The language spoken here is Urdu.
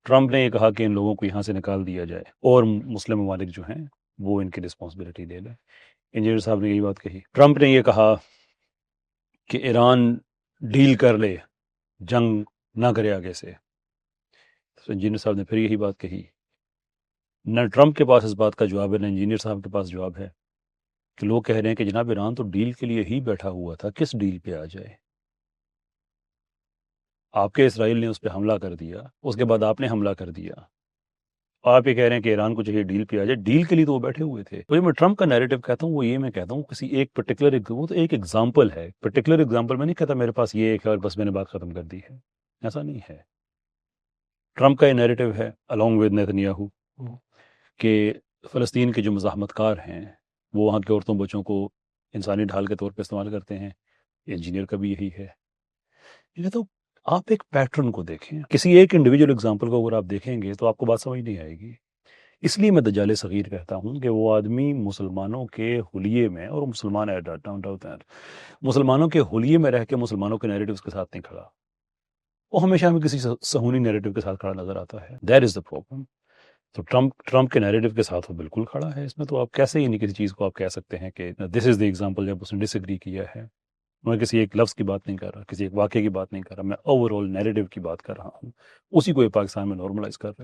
ٹرمپ نے یہ کہا کہ ان لوگوں کو یہاں سے نکال دیا جائے اور مسلم ممالک جو ہیں وہ ان کی رسپانسبلٹی لے لیں۔ انجینئر صاحب نے یہی بات کہی۔ ٹرمپ نے یہ کہا کہ ایران ڈیل کر لے، جنگ نہ کرے آگے سے۔ تو انجینئر صاحب نے پھر یہی بات کہی۔ نہ ٹرمپ کے پاس اس بات کا جواب ہے، نہ انجینئر صاحب کے پاس جواب ہے کہ لوگ کہہ رہے ہیں کہ جناب ایران تو ڈیل کے لیے ہی بیٹھا ہوا تھا، کس ڈیل پہ آ جائے؟ آپ کے اسرائیل نے اس پہ حملہ کر دیا، اس کے بعد آپ نے حملہ کر دیا، آپ یہ کہہ رہے ہیں کہ ایران کو چاہیے ڈیل پہ آ جائے۔ ڈیل کے لیے تو وہ بیٹھے ہوئے تھے۔ تو یہ میں ٹرمپ کا نیریٹو کہتا ہوں، وہ یہ میں کہتا ہوں کسی ایک پرٹیکولر، وہ تو ایک ایگزامپل ہے، پرٹیکولر ایگزامپل میں نہیں کہتا میرے پاس یہ ایک ہے اور بس میں نے بات ختم کر دی ہے، ایسا نہیں ہے۔ ٹرمپ کا یہ نیریٹو ہے along with نیتنیاہو کہ فلسطین کے جو مزاحمت کار ہیں وہ وہاں کے عورتوں بچوں کو انسانی ڈھال کے طور پہ استعمال کرتے ہیں۔ انجینئر کا بھی یہی ہے۔ یہ تو آپ ایک پیٹرن کو دیکھیں، کسی ایک انڈیویجول ایگزامپل کو اگر آپ دیکھیں گے تو آپ کو بات سمجھ نہیں آئے گی۔ اس لیے میں دجال صغیر کہتا ہوں کہ وہ آدمی مسلمانوں کے حلیے میں، اور مسلمان ہے ڈونٹ ڈاؤٹ دیٹ، مسلمانوں کے حلیے میں رہ کے مسلمانوں کے نیریٹوز کے ساتھ نہیں کھڑا، وہ ہمیشہ ہمیں کسی صہیونی نیریٹو کے ساتھ کھڑا نظر آتا ہے۔ That is the problem. تو ٹرمپ کے نیریٹو کے ساتھ وہ بالکل کھڑا ہے، اس میں تو آپ کیسے ہی نہیں کسی چیز کو آپ کہہ سکتے ہیں کہ دس از دی ایگزامپل جب اس نے ڈس ایگری کیا ہے۔ میں کسی ایک لفظ کی بات نہیں کر رہا، کسی ایک واقعے کی بات نہیں کر رہا، میں اوور آل نیریٹو کی بات کر رہا ہوں، اسی کو یہ پاکستان میں نارملائز کر رہے ہیں۔